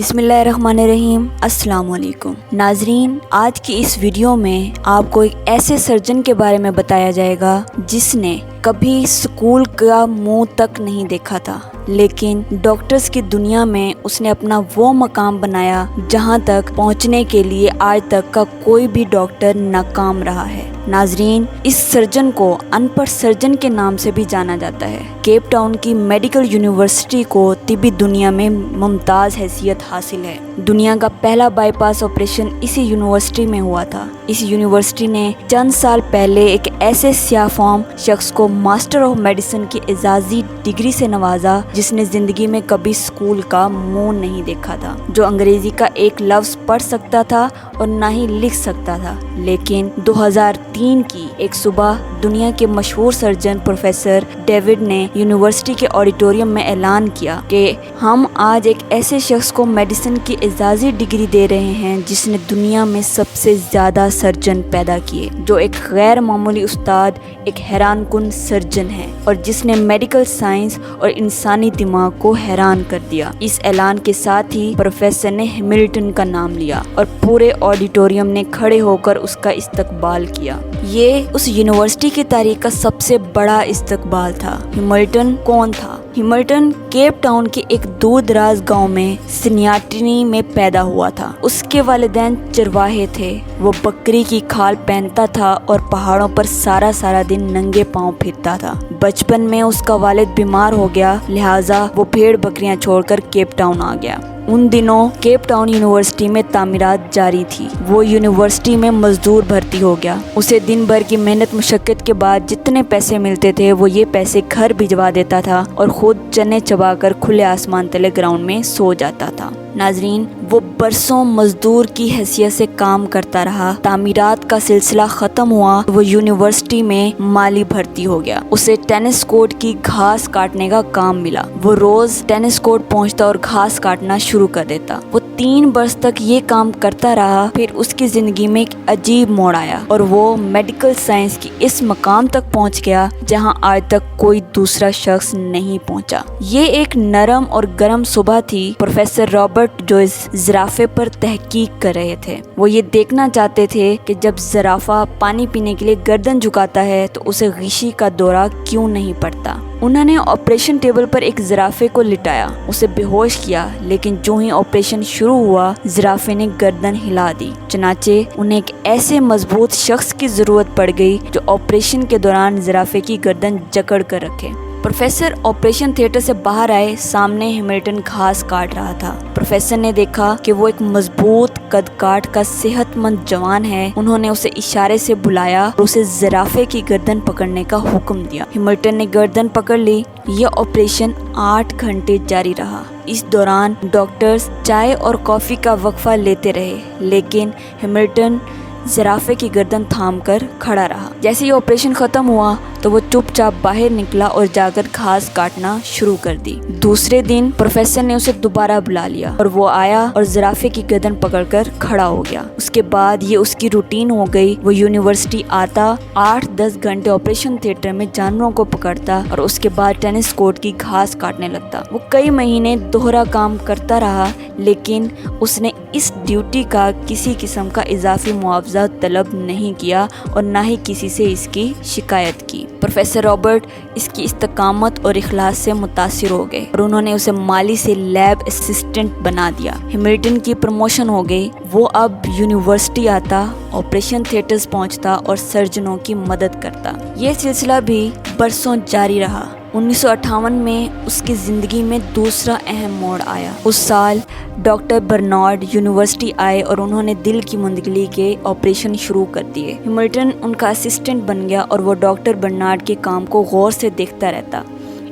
बिस्मिल्लाहिर्रहमानिर्रहीम। अस्सलाम वालेकुम नाजरीन, आज की इस वीडियो में आपको एक ऐसे सर्जन के बारे में बताया जाएगा जिसने कभी स्कूल का मुंह तक नहीं देखा था, लेकिन डॉक्टर्स की दुनिया में उसने अपना वो मकाम बनाया जहां तक पहुंचने के लिए आज तक का कोई भी डॉक्टर नाकाम रहा है। नाजरीन, इस सर्जन को अनपढ़ सर्जन के नाम से भी जाना जाता है। केप टाउन की मेडिकल यूनिवर्सिटी को तिब्बी दुनिया में मुमताज़ हैसियत हासिल है। दुनिया का पहला बाईपास ऑपरेशन इसी यूनिवर्सिटी में हुआ था। इस यूनिवर्सिटी ने चंद साल पहले एक ऐसे सियाफाम शख्स को मास्टर ऑफ मेडिसिन की एजाजी डिग्री से नवाजा जिसने जिंदगी में कभी स्कूल का मुंह नहीं देखा था, जो अंग्रेजी का एक लफ्ज पढ़ सकता था और ना ही लिख सकता था। लेकिन 2003 की एक सुबह दुनिया के मशहूर सर्जन प्रोफेसर डेविड ने यूनिवर्सिटी के ऑडिटोरियम में ऐलान किया कि हम आज एक ऐसे शख्स को मेडिसिन की एजाजी डिग्री दे रहे हैं जिसने दुनिया में सबसे ज़्यादा सर्जन पैदा किए, जो एक गैर मामूली उस्ताद, एक हैरानकुन सर्जन है और जिसने मेडिकल साइंस और इंसानी दिमाग को हैरान कर दिया। इस ऐलान के साथ ही प्रोफेसर ने हैमिल्टन का नाम लिया और पूरे ऑडिटोरियम ने खड़े होकर उसका इस्तकबाल किया। ये उस यूनिवर्सिटी की तारीख का सबसे बड़ा इस्तकबाल था। हैमिल्टन कौन था? हैमिल्टन केप टाउन के एक दूर दराज गांव में सिनियाटिनी में पैदा हुआ था। उसके वालिदैन चरवाहे थे। वो बकरी की खाल पहनता था और पहाड़ों पर सारा दिन नंगे पांव फिरता था। बचपन में उसका वालिद बीमार हो गया, लिहाजा वो भेड़ बकरियां छोड़कर केप टाउन आ गया। उन दिनों केप टाउन यूनिवर्सिटी में तामीरात जारी थी। वो यूनिवर्सिटी में मजदूर भर्ती हो गया। उसे दिन भर की मेहनत मुशक्कत के बाद जितने पैसे मिलते थे वो ये पैसे घर भिजवा देता था और खुद चने चबाकर खुले आसमान तले ग्राउंड में सो जाता था। नाजरीन, वो बरसों मजदूर की हैसियत से काम करता रहा। तामीरात का सिलसिला ख़त्म हुआ, वो यूनिवर्सिटी में माली भर्ती हो गया। उसे टेनिस कोर्ट की घास काटने का काम मिला। वो रोज टेनिस कोर्ट पहुंचता और घास काटना शुरू कर देता। वो 3 वर्ष तक ये काम करता रहा। फिर उसकी ज़िंदगी में एक अजीब मोड़ आया और वो मेडिकल साइंस की इस मकाम तक पहुंच गया जहां आज तक कोई दूसरा शख्स नहीं पहुंचा। ये एक नरम और गर्म सुबह थी। प्रोफेसर रॉबर्ट जो इस ज़राफ़े पर तहकीक कर रहे थे, वो ये देखना चाहते थे कि जब ज़राफ़ा पानी पीने के लिए गर्दन झुकाता है तो उसे गिशी का दौरा क्यों नहीं पड़ता। उन्होंने ऑपरेशन टेबल पर एक ज़राफ़े को लिटाया, उसे बेहोश किया, लेकिन जो ही ऑपरेशन शुरू हुआ ज़राफ़े ने गर्दन हिला दी। चनाचे उन्हें एक ऐसे मजबूत शख्स की ज़रूरत पड़ गई जो ऑपरेशन के दौरान ज़राफ़े की गर्दन जकड़ कर रखे। प्रोफेसर ऑपरेशन थिएटर से बाहर आए। सामने हैमिल्टन घास काट रहा था। प्रोफेसर ने देखा कि वो एक मजबूत कद काट का सेहतमंद जवान है। उन्होंने उसे इशारे से बुलाया और उसे ज़राफ़े की गर्दन पकड़ने का हुक्म दिया। हैमिल्टन ने गर्दन पकड़ ली। यह ऑपरेशन 8 घंटे जारी रहा। इस दौरान डॉक्टर्स चाय और कॉफ़ी का वक्फा लेते रहे, लेकिन हैमिल्टन ज़राफ़े की गर्दन थामकर खड़ा रहा। जैसे ही ऑपरेशन ख़त्म हुआ तो वो चुपचाप बाहर निकला और जाकर घास काटना शुरू कर दी। दूसरे दिन प्रोफेसर ने उसे दोबारा बुला लिया और वो आया और ज़राफ़े की गर्दन पकड़कर खड़ा हो गया। उसके बाद ये उसकी रूटीन हो गई। वो यूनिवर्सिटी आता, 8-10 घंटे ऑपरेशन थिएटर में जानवरों को पकड़ता और उसके बाद टेनिस कोर्ट की घास काटने लगता। वो कई महीने दोहरा काम करता रहा, लेकिन उसने इस ड्यूटी का किसी किस्म का इजाफी मुआवजा तलब नहीं किया और ना ही किसी से इसकी शिकायत की। प्रोफेसर रॉबर्ट इसकी इस्तकामत और इखलास से मुतासिर हो गए और उन्होंने उसे माली से लैब असिस्टेंट बना दिया। हैमिल्टन की प्रमोशन हो गई। वो अब यूनिवर्सिटी आता, ऑपरेशन थिएटर्स पहुंचता और सर्जनों की मदद करता। ये सिलसिला भी बरसों जारी रहा। 1958 में उसकी ज़िंदगी में दूसरा अहम मोड़ आया। उस साल डॉक्टर बर्नार्ड यूनिवर्सिटी आए और उन्होंने दिल की मुंदगली के ऑपरेशन शुरू कर दिए। हैमिल्टन उनका असिस्टेंट बन गया और वो डॉक्टर बर्नार्ड के काम को गौर से देखता रहता।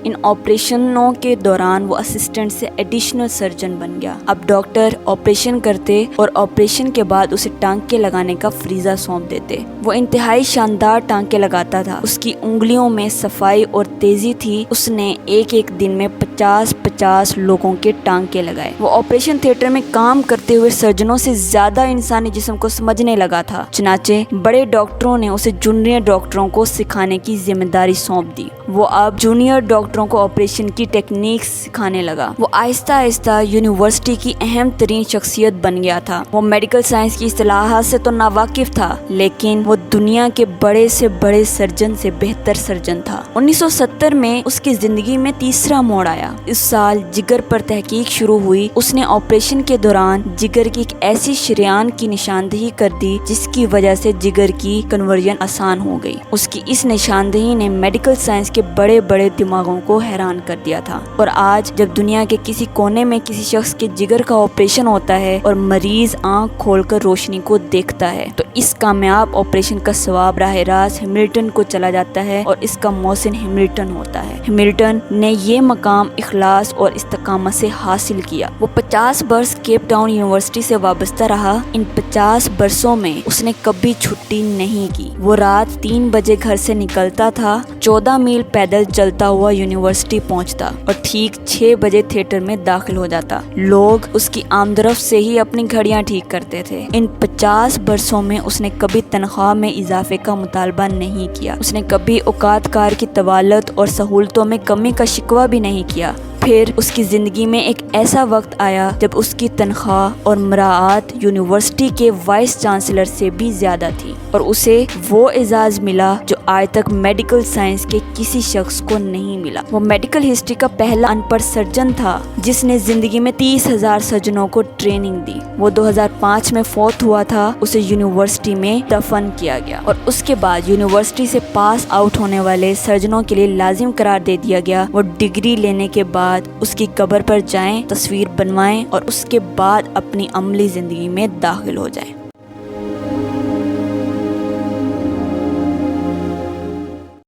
इन ऑपरेशनों के दौरान वो असिस्टेंट से एडिशनल सर्जन बन गया। अब डॉक्टर ऑपरेशन करते और ऑपरेशन के बाद उसे टांके लगाने का फरीजा सौंप देते। वो इंतहाई शानदार टांके लगाता था। उसकी उंगलियों में सफाई और तेजी थी। उसने एक दिन में 50 لوگوں کے ٹانکے لگائے۔ وہ آپریشن تھیٹر میں کام کرتے ہوئے سرجنوں سے زیادہ انسانی جسم کو سمجھنے لگا تھا، چنانچہ بڑے ڈاکٹروں نے اسے جونیئر ڈاکٹروں کو سکھانے کی ذمہ داری سونپ دی۔ وہ اب جونیئر ڈاکٹروں کو آپریشن کی ٹیکنیک سکھانے لگا۔ وہ آہستہ آہستہ یونیورسٹی کی اہم ترین شخصیت بن گیا تھا۔ وہ میڈیکل سائنس کی اصطلاحات سے تو ناواقف تھا، لیکن وہ دنیا کے بڑے سے بڑے سرجن سے بہتر سرجن تھا۔ 1970 میں اس کی زندگی میں تیسرا موڑ آیا۔ اس سال جگر پر تحقیق شروع ہوئی۔ اس نے آپریشن کے دوران جگر کی ایک ایسی شریان کی نشاندہی کر دی جس کی وجہ سے جگر کی کنورژن آسان ہو گئی۔ اس کی اس نشاندہی نے میڈیکل سائنس کے بڑے بڑے دماغوں کو حیران کر دیا تھا، اور آج جب دنیا کے کسی کونے میں کسی شخص کے جگر کا آپریشن ہوتا ہے اور مریض آنکھ کھول کر روشنی کو دیکھتا ہے تو اس کامیاب آپریشن کا ثواب راہ راست ہیملٹن کو چلا جاتا ہے اور اس کا محسن ہیملٹن ہوتا ہے۔ ہیملٹن نے یہ مقام اخلاص اور استقامت سے حاصل کیا۔ وہ 50 برس کیپ ٹاؤن یونیورسٹی سے وابستہ رہا۔ ان 50 برسوں میں اس نے کبھی چھٹی نہیں کی۔ وہ رات 3 بجے گھر سے نکلتا تھا، 14 میل پیدل چلتا ہوا یونیورسٹی پہنچتا اور ٹھیک 6 بجے تھیٹر میں داخل ہو جاتا۔ لوگ اس کی آمدرفت سے ہی اپنی گھڑیاں ٹھیک کرتے تھے۔ ان 50 برسوں میں اس نے کبھی تنخواہ میں اضافے کا مطالبہ نہیں کیا۔ اس نے کبھی اوقات کار کی طوالت اور سہولتوں میں کمی کا شکوہ بھی نہیں کیا۔ پھر اس کی زندگی میں ایک ایسا وقت آیا جب اس کی تنخواہ اور مراعات یونیورسٹی کے وائس چانسلر سے بھی زیادہ تھی، اور اسے وہ اعزاز ملا جو آج تک میڈیکل سائنس کے کسی شخص کو نہیں ملا۔ وہ میڈیکل ہسٹری کا پہلا ان پڑھ سرجن تھا جس نے زندگی میں 30,000 سرجنوں کو ٹریننگ دی۔ وہ 2005 میں فوت ہوا تھا۔ اسے یونیورسٹی میں دفن کیا گیا اور اس کے بعد یونیورسٹی سے پاس آؤٹ ہونے والے سرجنوں کے لیے لازم قرار دے دیا گیا وہ ڈگری لینے کے بعد اس کی قبر پر جائیں، تصویر بنوائیں اور اس کے بعد اپنی عملی زندگی میں داخل ہو جائیں۔